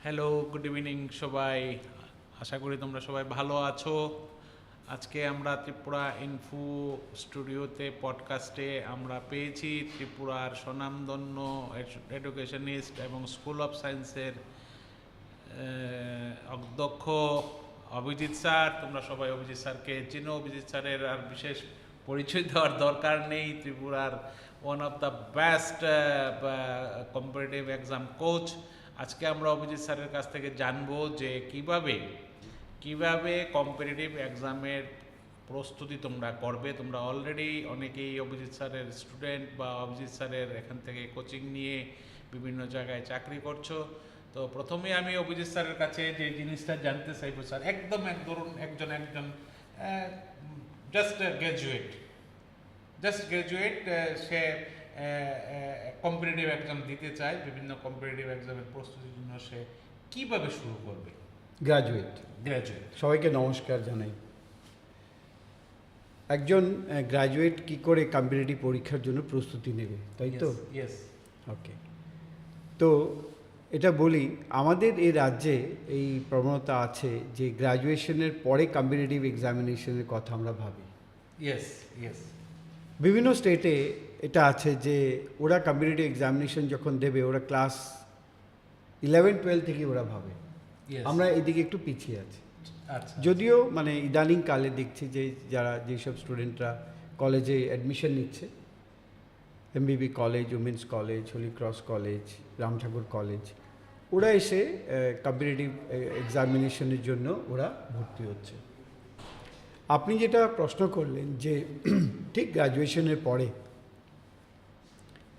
Hello, good evening সবাই। আশা করি তোমরা সবাই ভালো আছো। আজকে আমরা ত্রিপুরা ইনফো স্টুডিওতে পডকাস্টে আমরা পেয়েছি ত্রিপুরার স্বনামধন্য এডুকেশনিস্ট এবং স্কুল অফ সায়েন্সের অধ্যক্ষ অভিজিৎ স্যার। তোমরা সবাই অভিজিৎ স্যারকে চিনো। অভিজিৎ স্যারের আর বিশেষ পরিচয় দেওয়ার দরকার নেই। ত্রিপুরার one of the best competitive exam coach. আজকে আমরা অভিজিৎ স্যারের কাছ থেকে জানবো যে কিভাবে কম্পিটিটিভ এক্সামের প্রস্তুতি তোমরা করবে। তোমরা অলরেডি অনেকেই অভিজিৎ স্যারের স্টুডেন্ট বা অভিজিৎ স্যারের এখান থেকে কোচিং নিয়ে বিভিন্ন জায়গায় চাকরি করছো। তো প্রথমে আমি অভিজিৎ স্যারের কাছে যে জিনিসটা জানতে চাইবো, স্যার একদম ধরুন একজন জাস্ট গ্র্যাজুয়েট, সে কম্পিটিটিভ এক্সাম দিতে চায়, বিভিন্ন কম্পিটিটিভ এক্সামের প্রস্তুতির জন্য সে কিভাবে শুরু করবে? গ্র্যাজুয়েট সবাইকে নমস্কার জানাই। একজন গ্র্যাজুয়েট কি করে কম্পিটিটিভ পরীক্ষার জন্য প্রস্তুতি নেবে, তাই তো? ইয়েস। ওকে, তো এটা বলি, আমাদের এই রাজ্যে এই প্রবণতা আছে যে গ্র্যাজুয়েশনের পরে কম্পিটিটিভ এক্সামিনেশনের কথা আমরা ভাবি। ইয়েস। বিভিন্ন স্টেটে এটা আছে যে ওরা কম্পিটিটিভ এক্সামিনেশন যখন দেবে ওরা ক্লাস 11-12 থেকে ওরা ভাবে। আমরা এদিকে একটু পিছিয়ে আছি। যদিও মানে ইদানিং কালে দেখছি যে যেসব স্টুডেন্টরা কলেজে অ্যাডমিশন নিচ্ছে, MBB college, women's college, Holy Cross college, Ramthakur college, ওরা এসে কম্পিটিটিভ এক্সামিনেশনের জন্য ওরা ভর্তি হচ্ছে। আপনি যেটা প্রশ্ন করলেন যে ঠিক গ্র্যাজুয়েশনের পরে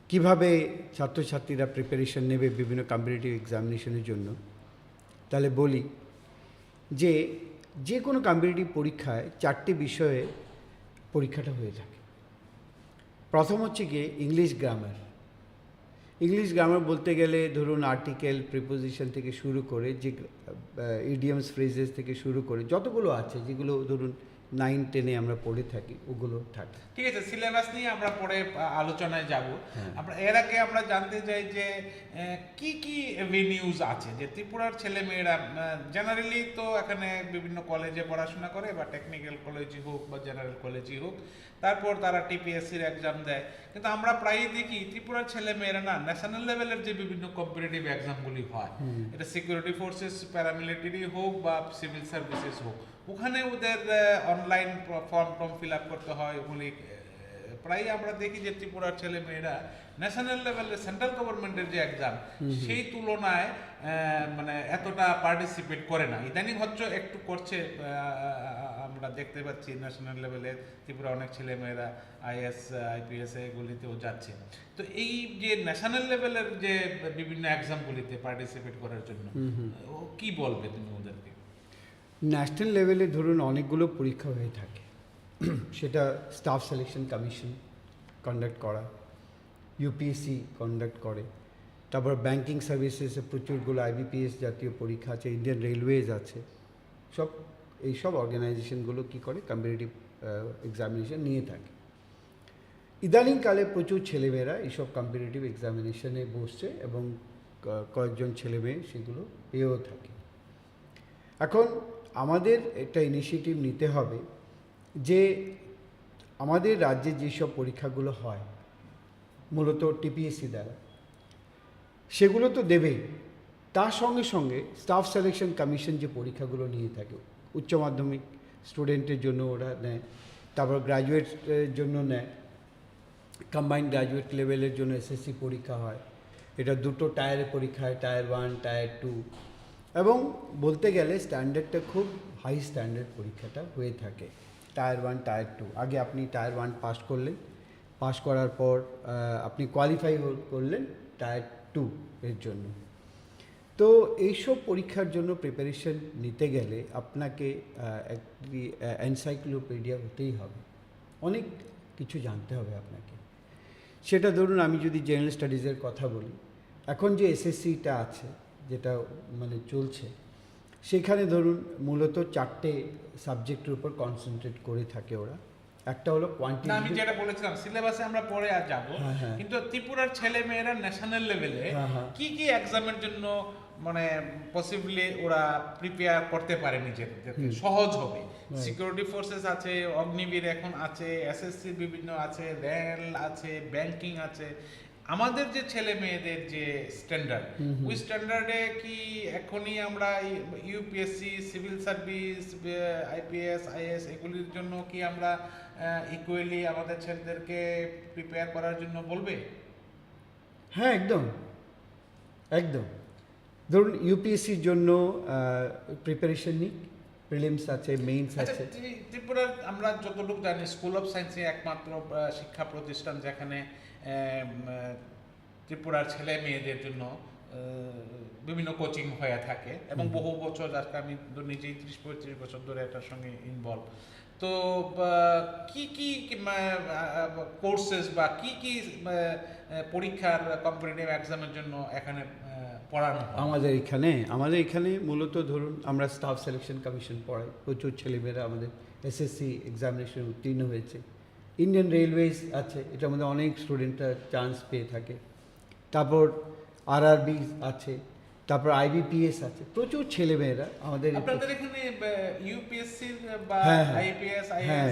কিভাবে ছাত্রছাত্রীরা প্রিপারেশন নেবে বিভিন্ন কম্পিটিটিভ এক্সামিনেশনের জন্য, তাহলে বলি যে কোনো কম্পিটিটিভ পরীক্ষায় 4টি বিষয়ে পরীক্ষাটা হয়ে থাকে। প্রথম হচ্ছে গিয়ে ইংলিশ গ্রামার বলতে গেলে ধরুন আর্টিকেল, প্রিপোজিশন থেকে শুরু করে যে ইডিয়মস, ফ্রেজেস থেকে শুরু করে যতগুলো আছে, যেগুলো ধরুন 9-10-এ আমরা পড়ে থাকি, ওগুলো থাকে। ঠিক আছে, সিলেবাস নিয়ে আমরা পরে আলোচনায় যাব। আমরা এর আগে আমরা জানতে চাই যে কি এভিনিউজ আছে, যে ত্রিপুরার ছেলেমেয়েরা জেনারেলি তো এখানে বিভিন্ন কলেজে পড়াশোনা করে, বা টেকনিক্যাল কলেজই হোক বা জেনারেল কলেজই হোক, তারপর তারা টিপিএসসির এক্সাম দেয়। কিন্তু আমরা প্রায়ই দেখি ত্রিপুরার ছেলেমেয়েরা না ন্যাশনাল লেভেলের যে বিভিন্ন কম্পিটিটিভ এক্সামগুলি হয়, এটা সিকিউরিটি ফোর্সেস, প্যারামিলিটারি হোক বা সিভিল সার্ভিসেস হোক, ওখানে ওদের অনলাইন ফর্ম ফিল আপ করতে হয়। ওগুলি প্রায়ই আমরা দেখি যে ত্রিপুরার ছেলে মেয়েরা ন্যাশনাল লেভেলের সেন্ট্রাল গভর্নমেন্টের যে এক্সাম, সেই তুলনায় মানে এতটা পার্টিসিপেট করে না। ইদানিং হচ্ছে একটু করছে, আমরা দেখতে পাচ্ছি ন্যাশনাল লেভেলে ত্রিপুরা অনেক ছেলে মেয়েরা আইএস, আইপিএস এগুলিতেও যাচ্ছে। তো এই যে ন্যাশনাল লেভেলের যে বিভিন্ন এক্সামগুলিতে পার্টিসিপেট করার জন্য কি বলবে তুমি ওদেরকে? ন্যাশনাল লেভেলে ধরুন অনেকগুলো পরীক্ষা হয়ে থাকে। সেটা স্টাফ সিলেকশন কমিশন কন্ডাক্ট করা, ইউপিএসসি কন্ডাক্ট করে, তারপর ব্যাংকিং সার্ভিসেসে প্রচুরগুলো আইবিপিএস জাতীয় পরীক্ষা আছে, ইন্ডিয়ান রেলওয়েজ আছে, এইসব অর্গানাইজেশনগুলো কী করে কম্পিটিটিভ এক্সামিনেশন নিয়ে থাকে। ইদানিংকালে প্রচুর ছেলেমেয়েরা এইসব কম্পিটিটিভ এক্সামিনেশনে বসছে এবং কয়েকজন ছেলেমেয়ে সেগুলো পেয়েও থাকে। এখন আমাদের একটা ইনিশিয়েটিভ নিতে হবে যে আমাদের রাজ্যে যেসব পরীক্ষাগুলো হয় মূলত টিপিএসসি দ্বারা, সেগুলো তো দেবেই, তার সঙ্গে সঙ্গে স্টাফ সিলেকশন কমিশন যে পরীক্ষাগুলো নিয়ে থাকে, উচ্চ মাধ্যমিক স্টুডেন্টের জন্য ওরা নেয়, তারপর গ্র্যাজুয়েটের জন্য নেয়, কম্বাইন্ড গ্র্যাজুয়েট লেভেলের জন্য এসএসসি পরীক্ষা হয়। এটা দুটো টায়ারের পরীক্ষা হয়, টায়ার 1, টায়ার 2, এবং বলতে গেলে স্ট্যান্ডার্ডটা খুব হাই স্ট্যান্ডার্ড পরীক্ষাটা হয়ে থাকে। টায়ার 1, টায়ার 2, আগে আপনি টায়ার 1 পাস করলেন, পাস করার পর আপনি কোয়ালিফাই করলেন টায়ার 2 এর জন্য। তো এইসব পরীক্ষার জন্য প্রিপারেশন নিতে গেলে আপনাকে একটি এনসাইক্লোপিডিয়া হতেই হবে, অনেক কিছু জানতে হবে আপনাকে। সেটা ধরুন আমি যদি জেনারেল স্টাডিজের কথা বলি, এখন যে এসএসসিটা আছে যেটা মানে চলছে, সেখানে ধরুন মূলত 4টে সাবজেক্টের উপর কনসেন্ট্রেট করে থাকে ওরা। একটা হলো কোয়ান্টিটি, আমি যেটা বলেছিলাম সিলেবাসে আমরা পরে আর যাব, কিন্তু ত্রিপুরার ছেলে মেয়েরা ন্যাশনাল লেভেলে কি কি এক্সামের জন্য মানে পসিবলি ওরা প্রিপেয়ার করতে পারে নিজেদেরকে, সহজ হবে। সিকিউরিটি ফোর্সেস আছে, অগ্নিবীর এখন আছে, এসএসসি বিভিন্ন আছে, রেল আছে, ব্যাংকিং আছে। আমাদের যে ছেলে মেয়েদের যে স্ট্যান্ডার্ড, ওই স্ট্যান্ডার্ডে কি এখনই আমরা UPSC, civil service, IPS, is এগুলির জন্য কি আমরা ইকুয়ালি আমাদের ছেলেদেরকে প্রিপেয়ার করার জন্য বলবে? হ্যাঁ, একদম একদম। ধরুন ইউপিএসসির জন্য প্রিপারেশন নিক, প্রিলিমস আছে, মেইনস আছে। ত্রিপুরার আমরা যতটুকু জানি স্কুল অফ সায়েন্সে একমাত্র শিক্ষা প্রতিষ্ঠান যেখানে ত্রিপুরার ছেলে মেয়েদের জন্য বিভিন্ন কোচিং হয়ে থাকে এবং বহু বছর, যাকে আমি নিজেই 30-35 বছর ধরে এটার সঙ্গে ইনভলভ। তো কি কি কোর্সেস বা কি কি পরীক্ষার কম্পিটিটিভ এক্সামের জন্য এখানে পড়ানো হয়? আমাদের এখানে মূলত ধরুন আমরা স্টাফ সিলেকশন কমিশন পড়াই, প্রচুর ছেলেমেয়েরা আমাদের এসএসসি এক্সামিনেশন উত্তীর্ণ হয়েছে। ইন্ডিয়ান রেলওয়েজ আছে, এটার মধ্যে অনেক স্টুডেন্টরা চান্স পেয়ে থাকে। তারপর আরআরবি আছে, তারপর আইবিপিএস আছে, প্রচুর ছেলেমেয়েরা আমাদের। আপনাদের এখানে ইউপিএসসি বা আইপিএস, হ্যাঁ,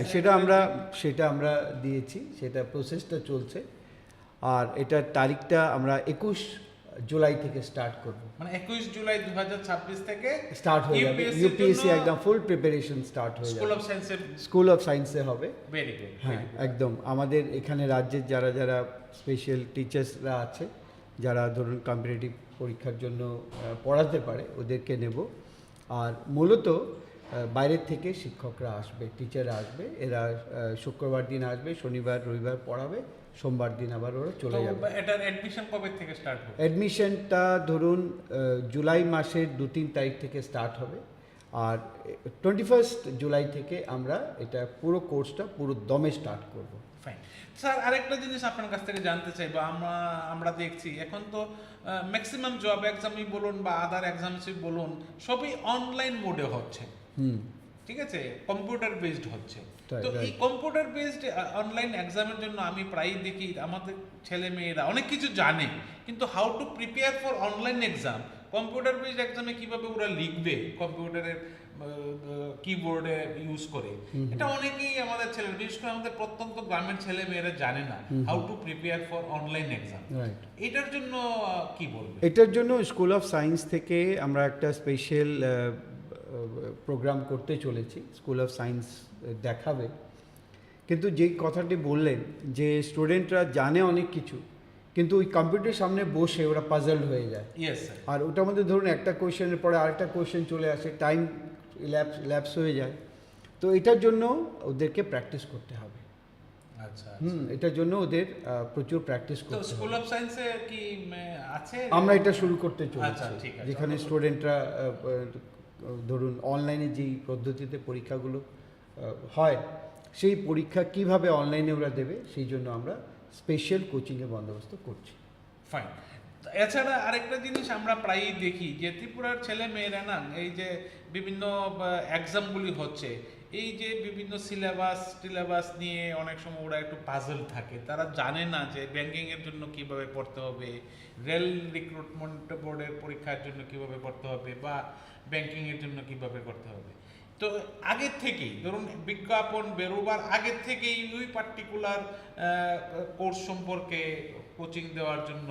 সেটা আমরা দিয়েছি, সেটা প্রসেসটা চলছে। আর এটার তারিখটা আমরা 21 জুলাই থেকে স্টার্ট করব। মানে 21 জুলাই 2026 থেকে স্টার্ট হয়ে যাবে ইউপিএসসি, একদম ফুল প্রিপারেশন স্টার্ট হয়ে যাবে। স্কুল অফ সায়েন্সে হবে। Very good. হ্যাঁ, একদম। আমাদের এখানে রাজ্যের যারা স্পেশাল টিচার্সরা আছে, যারা ধরুন কম্পিটিটিভ পরীক্ষার জন্য পড়াতে পারে, ওদেরকে নেব। আর মূলত বাইরের থেকে শিক্ষকরা আসবে, টিচাররা আসবে। এরা শুক্রবার দিন আসবে, শনিবার রবিবার পড়াবে, সোমবার দিন আবার ওরা চলে যাবে। এটার অ্যাডমিশন কবে থেকে স্টার্ট হবে? অ্যাডমিশনটা ধরুন জুলাই মাসের 2-3 তারিখ থেকে স্টার্ট হবে। আর 21 জুলাই থেকে আমরা এটা পুরো কোর্সটা পুরো দমে স্টার্ট করব। ফাইন স্যার, আরেকটা জিনিস আপনার কাছ থেকে জানতে চাইবো। আমরা দেখছি এখন তো ম্যাক্সিমাম জব এক্সামই বলুন বা আদার এক্সামসই বলুন, সবই অনলাইন মোডে হচ্ছে। ঠিক আছে, কম্পিউটার বেসড হচ্ছে। তো এই কম্পিউটার বেসড অনলাইন এক্সামের জন্য আমি প্রায়ই দেখি আমাদের ছেলে মেয়েরা অনেক কিছু জানে, কিন্তু how to prepare for online exam, computer based এক্সামে কিভাবে ওরা লিখবে কম্পিউটারের কিবোর্ডে ইউজ করে, এটা অনেকেই আমাদের ছেলে, বিশেষ করে আমাদের প্রত্যন্ত গ্রামের ছেলে মেয়েরা জানে না how to prepare for online exam. এটার জন্য কি বলবেন? এটার জন্য স্কুল অফ সায়েন্স থেকে আমরা একটা স্পেশাল প্রোগ্রাম করতে চলেছি। স্কুল অফ সায়েন্স দেখাবে। কিন্তু যেই কথাটি বললেন যে স্টুডেন্টরা জানে অনেক কিছু, কিন্তু ওই কম্পিউটারের সামনে বসে ওরা পাজলড হয়ে যায়। আর ওটার মধ্যে ধরুন একটা কোয়েশ্চেনের পরে আরেকটা কোয়েশ্চেন চলে আসে, টাইম ল্যাপস হয়ে যায়। তো এটার জন্য ওদেরকে প্র্যাকটিস করতে হবে। আচ্ছা, এটার জন্য ওদের প্রচুর প্র্যাকটিস করতে হবে। স্কুল অফ সায়েন্সে কি আছে? আমরা এটা শুরু করতে চলেছি, যেখানে স্টুডেন্টরা ধরুন অনলাইনে যেই পদ্ধতিতে পরীক্ষাগুলো হয়, সেই পরীক্ষা কিভাবে অনলাইনে ওরা দেবে, সেই জন্য আমরা স্পেশাল কোচিংয়ের বন্দোবস্ত করছি। ফাইন। এছাড়া আরেকটা জিনিস আমরা প্রায়ই দেখি যে ত্রিপুরার ছেলে মেয়েরা না, এই যে বিভিন্ন এক্সামগুলি হচ্ছে, এই যে বিভিন্ন সিলেবাস নিয়ে অনেক সময় ওরা একটু পাজল থাকে। তারা জানে না যে ব্যাংকিংয়ের জন্য কিভাবে পড়তে হবে, রেল রিক্রুটমেন্ট বোর্ডের পরীক্ষার জন্য কিভাবে পড়তে হবে, বা ব্যাংকিংয়ের জন্য কিভাবে করতে হবে। তো আগের থেকেই ধরুন বিজ্ঞাপন বেরোবার আগের থেকেই ওই পার্টিকুলার কোর্স সম্পর্কে কোচিং দেওয়ার জন্য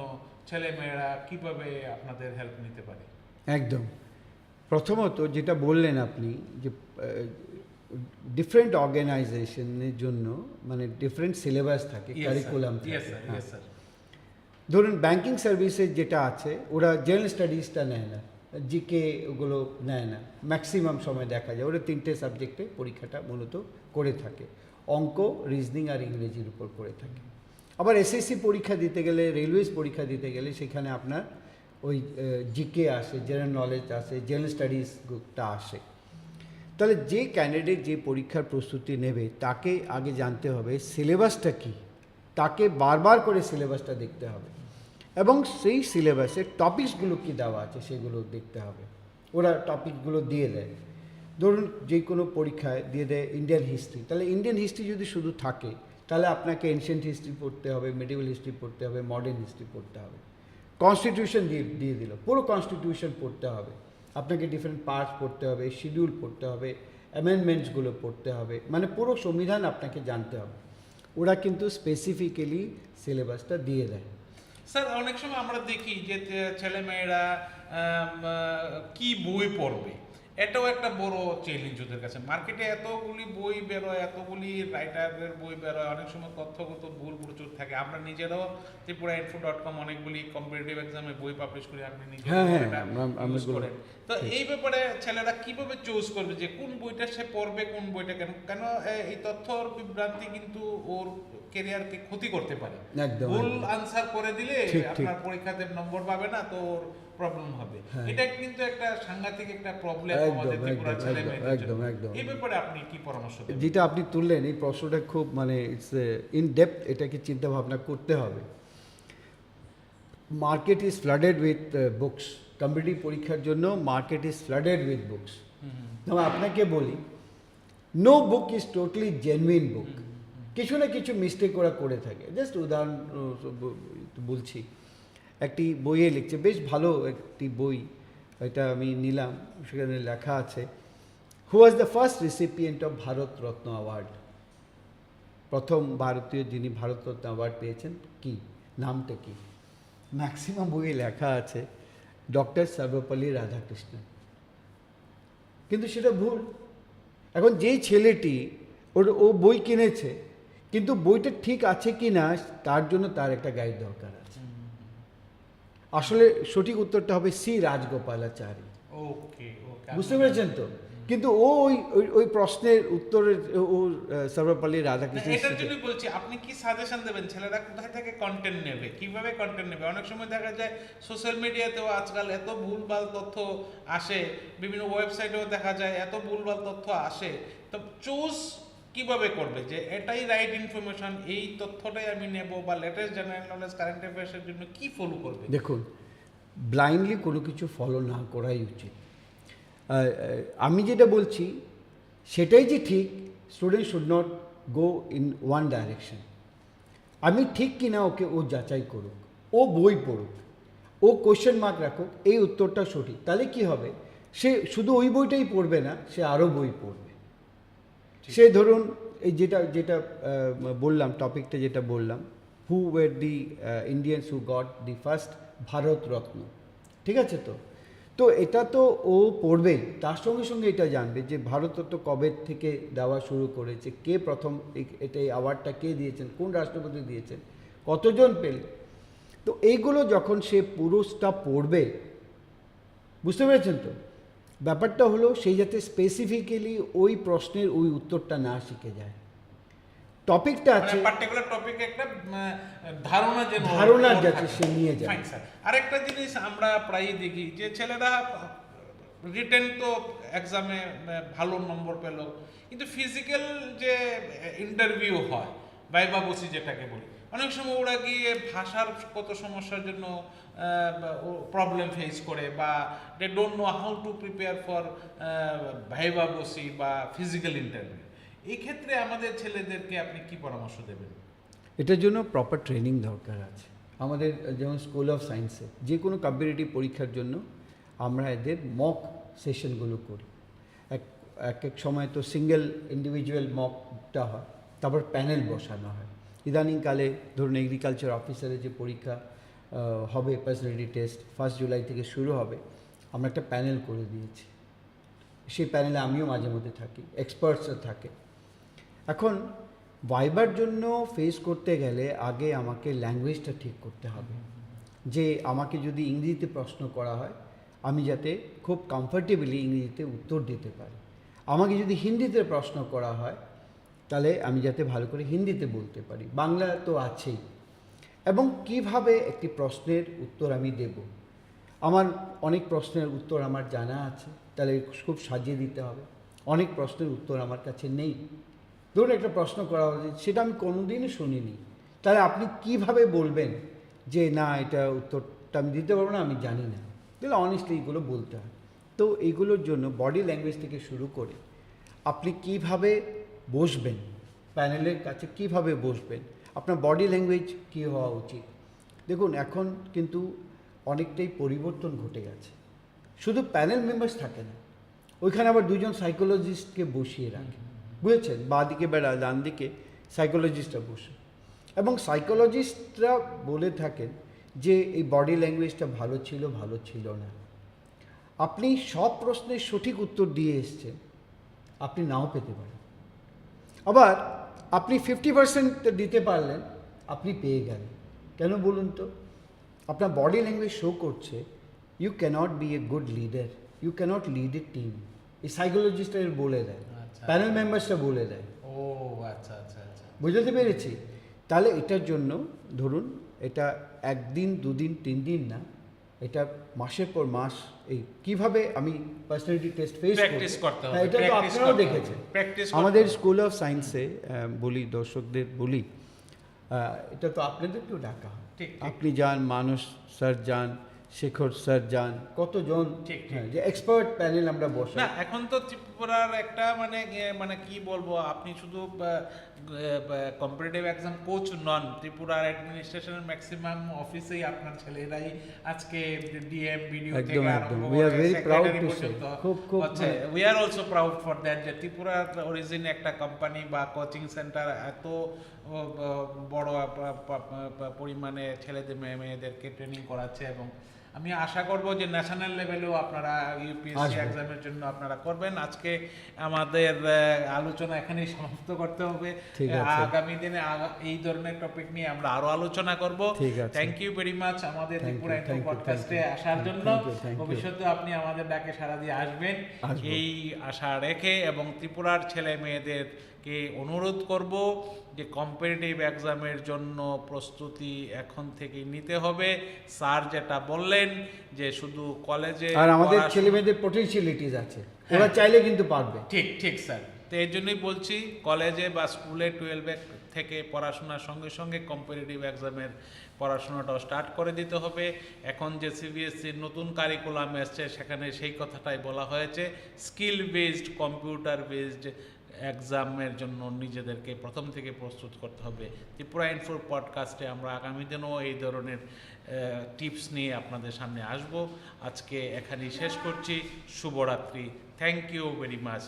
ছেলেমেয়েরা কিভাবে আপনাদের হেল্প নিতে পারে? একদম। প্রথমত যেটা বললেন আপনি, যে ডিফারেন্ট অর্গানাইজেশনের জন্য মানে ডিফারেন্ট সিলেবাস থাকে, কারিকুলাম থাকে। ধরুন ব্যাংকিং সার্ভিসের যেটা আছে, ওরা জেনারেল স্টাডিজটা নেয় না, জিকে ওগুলো নেয় না। ম্যাক্সিমাম সময় দেখা যায় ওরা 3টে সাবজেক্টে পরীক্ষাটা মূলত করে থাকে, অঙ্ক, রিজনিং আর ইংরেজির উপর করে থাকে। আবার এসএসসি পরীক্ষা দিতে গেলে, রেলওয়েজ পরীক্ষা দিতে গেলে সেখানে আপনার ওই জিকে আসে, জেনারেল নলেজ আসে, জেনারেল স্টাডিজটা আসে। তাহলে যে ক্যান্ডিডেট যে পরীক্ষার প্রস্তুতি নেবে তাকে আগে জানতে হবে সিলেবাসটা কী, তাকে বারবার করে সিলেবাসটা দেখতে হবে এবং সেই সিলেবাসের টপিকসগুলো কী দেওয়া আছে সেগুলো দেখতে হবে। ওরা টপিকগুলো দিয়ে দেয়। ধরুন যে কোনো পরীক্ষায় দিয়ে দেয় ইন্ডিয়ান হিস্ট্রি, তাহলে ইন্ডিয়ান হিস্ট্রি যদি শুধু থাকে তাহলে আপনাকে এনশিয়েন্ট হিস্ট্রি পড়তে হবে, মেডিভেল হিস্ট্রি পড়তে হবে, মডার্ন হিস্ট্রি পড়তে হবে। কনস্টিটিউশন দিয়ে দিল, পুরো কনস্টিটিউশন পড়তে হবে, আপনাকে ডিফারেন্ট পার্টস পড়তে হবে, শিডিউল পড়তে হবে, অ্যামেন্ডমেন্টসগুলো পড়তে হবে, মানে পুরো সংবিধান আপনাকে জানতে হবে। ওরা কিন্তু স্পেসিফিক্যালি সিলেবাসটা দিয়ে দেয়। স্যার অনেক সময় আমরা দেখি যে ছেলেমেয়েরা কি বই পড়বে, এটাও একটা বড় চ্যালেঞ্জ ওদের কাছে। মার্কেটে এতগুলি বই বেরোয়, এতগুলি রাইটারের বই বেরোয়, অনেক সময় তথ্যগত ভুল প্রচুর থাকে। আমরা নিজেরাও ত্রিপুরা.info.com অনেকগুলি কম্পিটিটিভ এক্সামে বই পাবলিশ করি, আপনি নিজে ইউজ করেন। তো এই ব্যাপারে ছেলেরা কিভাবে চুজ করবে যে কোন বইটা সে পড়বে, কোন বইটা কেন কেন এই তথ্যর বিভ্রান্তি কিন্তু ওর ক্যারিয়ারকে ক্ষতি করতে পারে। একদম ভুল আনসার করে দিলে আপনার পরীক্ষাতে নম্বর পাবে না, তো ওর প্রবলেম হবে। এটা কিন্তু একটা সাংঘাতিক একটা প্রবলেম আমাদের ত্রিপুরা ছেলেমেয়েদের জন্য। এই ব্যাপারে আপনি কি পরামর্শ দেবেন? যেটা আপনি তুললেন এই প্রশ্নটা খুব মানে ইটস ইন ডেপথ, এটাকে চিন্তা ভাবনা করতে হবে। Market is flooded with books, competitive পরীক্ষার জন্য market is flooded with books. আমি আপনাকে বলি, no book is totally genuine book, কিছু না কিছু মিস্টেক ওরা করে থাকে। জাস্ট উদাহরণ বলছি, একটি বইয়ে লিখছে, বেশ ভালো একটি বই, এটা আমি নিলাম, সেখানে লেখা আছে who was the first recipient of Bharat Ratna award, প্রথম ভারতীয় যিনি ভারতরত্ন অ্যাওয়ার্ড পেয়েছেন, কি নামটা কি? ম্যাক্সিমাম বইয়ে লেখা আছে ডক্টর সর্বপল্লী রাধাকৃষ্ণন, কিন্তু সেটা ভুল। এখন যেই ছেলেটি ও বই কিনেছে, কিন্তু বইটা ঠিক আছে কি না তার জন্য তার একটা গাইড দরকার আছে। আসলে সঠিক উত্তরটা হবে সি রাজগোপালাচারী। ওকে, বুঝতে পেরেছেন তো? কিন্তু ও ওই প্রশ্নের উত্তরের ও সর্বপল্লী রাধাকৃষ্ণ। এটার জন্য বলছি, আপনি কি সাজেশন দেবেন ছেলেরা কোথায় থেকে কন্টেন্ট নেবে, কিভাবে কন্টেন্ট নেবে? অনেক সময় দেখা যায় সোশ্যাল মিডিয়াতেও আজকাল এত ভুলভাল তথ্য আসে, বিভিন্ন ওয়েবসাইটেও দেখা যায় এত ভুলভাল তথ্য আসে। তো চুজ কিভাবে করবে যে এটাই রাইট ইনফরমেশন, এই তথ্যটাই আমি নেব, বা লেটেস্ট জেনারেল নলেজ কারেন্ট অ্যাফেয়ার্সের জন্য কি ফলো করবে? দেখুন, ব্লাইন্ডলি কোনো কিছু ফলো না করাই উচিত। আমি যেটা বলছি সেটাই যে ঠিক, student should not go in one direction. আমি ঠিক কিনা ওকে ও যাচাই করুক, ও বই পড়ুক, ও কোয়েশ্চেন মার্ক রাখুক এই উত্তরটা সঠিক, তাহলে কি হবে, সে শুধু ওই বইটাই পড়বে না, সে আরও বই পড়বে। সে ধরুন এই যেটা যেটা বললাম, টপিকটা যেটা বললাম, who were the Indians who got the first Bharat Ratna, ঠিক আছে তো? তো এটা তো ও পড়বেই, তার সঙ্গে সঙ্গে এটা জানবে যে ভারতরত্ন কবে থেকে দেওয়া শুরু করেছে, কে প্রথম এটা এই অ্যাওয়ার্ডটা কে দিয়েছেন, কোন রাষ্ট্রপতি দিয়েছেন, কতজন পেল। তো এইগুলো যখন সে পুরোটা পড়বে, বুঝতে পেরেছেন তো? ব্যাপারটা হলো সেই যাতে স্পেসিফিক্যালি ওই প্রশ্নের ওই উত্তরটা না শিখে যায়। টপিকটা আছে, পার্টিকুলার টপিকে একটা ধারণা যাতে সে নিয়ে যায়। আরেকটা জিনিস আমরা প্রায়ই দেখি যে ছেলেরা রিটেন তো এক্সামে ভালো নম্বর পেল, কিন্তু ফিজিক্যাল যে ইন্টারভিউ হয়, ভাইবা বসি যেটাকে বলি, অনেক সময় ওরা গিয়ে ভাষার কত সমস্যার জন্য প্রবলেম ফেস করে, বা they don't know how to prepare for viva বসি বা ফিজিক্যাল ইন্টারভিউ। এই ক্ষেত্রে আমাদের ছেলেদেরকে আপনি কি পরামর্শ দেবেন? এটার জন্য প্রপার ট্রেনিং দরকার আছে। আমাদের যেমন স্কুল অফ সায়েন্সে যে কোনো কম্পিটিটিভ পরীক্ষার জন্য আমরা এদের মক সেশনগুলো করি। এক এক সময় তো সিঙ্গেল ইন্ডিভিজুয়াল মকটা হয়, তারপর প্যানেল বসানো হয়। ইদানিংকালে ধরুন এগ্রিকালচার অফিসারের যে পরীক্ষা হবে, পার্সোনালিটি টেস্ট 1 জুলাই থেকে শুরু হবে, আমরা একটা প্যানেল করে দিয়েছি। সেই প্যানেলে আমিও মাঝে মধ্যে থাকি, এক্সপার্টসও থাকে। এখন ভাইবার জন্য ফেস করতে গেলে আগে আমাকে ল্যাঙ্গুয়েজটা ঠিক করতে হবে, যে আমাকে যদি ইংরেজিতে প্রশ্ন করা হয় আমি যাতে খুব কমফর্টেবলি ইংরেজিতে উত্তর দিতে পারি। আমাকে যদি হিন্দিতে প্রশ্ন করা হয় তাহলে আমি যাতে ভালো করে হিন্দিতে বলতে পারি, বাংলা তো আছেই। এবং কিভাবে একটি প্রশ্নের উত্তর আমি দেব, আমার অনেক প্রশ্নের উত্তর আমার জানা আছে, তাহলে খুব সাজিয়ে দিতে হবে। অনেক প্রশ্নের উত্তর আমার কাছে নেই, ধরুন একটা প্রশ্ন করা হয়েছে সেটা আমি কোনোদিনই শুনিনি, তাহলে আপনি কিভাবে বলবেন যে না এটা উত্তরটা আমি দিতে পারবো না, আমি জানি না? তাহলে অনেস্টলি এইগুলো বলতে হয়। তো এইগুলোর জন্য বডি ল্যাঙ্গুয়েজ থেকে শুরু করে আপনি কিভাবে বসবেন, প্যানেলের কাছে কিভাবে বসবেন, আপনার বডি ল্যাঙ্গুয়েজ কী হওয়া উচিত। দেখুন এখন কিন্তু অনেকটাই পরিবর্তন ঘটে গেছে। শুধু প্যানেল মেম্বার্স থাকে না, ওইখানে আবার দুজন সাইকোলজিস্টকে বসিয়ে রাখে, বুঝেছেন? বাঁ দিকে বেড়া, ডান দিকে সাইকোলজিস্টরা বসে, এবং সাইকোলজিস্টরা বলে থাকেন যে এই বডি ল্যাঙ্গুয়েজটা ভালো ছিল না। আপনি সব প্রশ্নের সঠিক উত্তর দিয়ে এসছেন, আপনি নাও পেতে পারেন। আবার আপনি 50% দিতে পারলেন, আপনি পেয়ে গেলেন। কেন বলুন তো? আপনার বডি ল্যাঙ্গুয়েজ শো করছে you cannot be a good leader, you cannot lead a team. এই সাইকোলজিস্টরা বলে দেয়, প্যানেল মেম্বার্সরা বলে দেয়। ও আচ্ছা আচ্ছা আচ্ছা, বুঝতে পেরেছি? তাহলে এটার জন্য ধরুন এটা 1 দিন 2 দিন 3 দিন না, এটা মাসের পর মাস এই কিভাবে আমি পার্সোনালিটি টেস্ট ফেস প্র্যাকটিস করতে হবে। এটা তো আপনারাও দেখেছেন। প্র্যাকটিস আমাদের স্কুল অফ সায়েন্সে বলি, দর্শকদের বলি, এটা তো আপনাদেরকেও ডাকা হয়। ঠিক, ঠিক। আপনি যান, মানস স্যার যান, শেখর স্যার যান, কতজন ঠিক, ঠিক। যে এক্সপার্ট প্যানেল আমরা বসাই। না, এখন তো ত্রিপুরার একটা মানে কি বলবো, আপনি শুধু কম্পিটিটিভ এক্সাম কোচ নন, ত্রিপুরার অ্যাডমিনিস্ট্রেশনের ম্যাক্সিমাম অফিসেই আপনার ছেলেরাই আজকে ডিএম বিডিও থেকে একদম, আরম্ভ একদম। We are করে very proud secretary to say. পর্যন্ত খুব হচ্ছে। We are also proud for that, যে ত্রিপুরার অরিজিন একটা কোম্পানি বা কোচিং সেন্টার এত বড় পরিমাণে ছেলেদের মেয়েদেরকে ট্রেনিং করাচ্ছে, এবং আমি আশা করব যে ন্যাশনাল লেভেলেও আপনারা ইউপিএসসি এক্সামের জন্য আপনারা করবেন। আজকে আমাদের আলোচনা এখানেই সমাপ্ত করতে হবে। ঠিক আছে। আগামী দিনে এই ধরনের টপিক নিয়ে আমরা আরো আলোচনা করব। ঠিক আছে। থ্যাংক ইউ ভেরি মাচ আমাদের Thank Tripura you, info thank you, পডকাস্টে thank you. আসার জন্য। Thank you. ভবিষ্যতে আপনি আমাদের ডাকে সাড়া দিয়ে আসবেন আসবো। এই আশা রেখে, এবং ত্রিপুরার ছেলে মেয়েদেরকে অনুরোধ করব যে কম্পিটিটিভ এক্সামের জন্য প্রস্তুতি এখন থেকে নিতে হবে। স্যার যেটা বললেন যে শুধু কলেজে আর আমাদের পড়াশোনা- ছেলে মেয়েদের পোটেনশিয়ালিটিস আছে, ওরা চাইলে কিন্তু পারবে। ঠিক ঠিক স্যার, তো এই জন্যই বলছি কলেজে বা স্কুলে 12 থেকে পড়াশোনার সঙ্গে সঙ্গে কম্পিটিটিভ এক্সামের পড়াশোনাটাও স্টার্ট করে দিতে হবে। এখন যে সিবিএসসির নতুন কারিকুলাম এসছে সেখানে সেই কথাটাই বলা হয়েছে, স্কিল বেসড, কম্পিউটার বেসড এক্সামের জন্য নিজেদেরকে প্রথম থেকে প্রস্তুত করতে হবে। ত্রিপুরা ইনফোর পডকাস্টে আমরা আগামী দিনেও এই ধরনের টিপস নিয়ে আপনাদের সামনে আসব। আজকে এখানেই শেষ করছি। শুভরাত্রি। Thank you very much.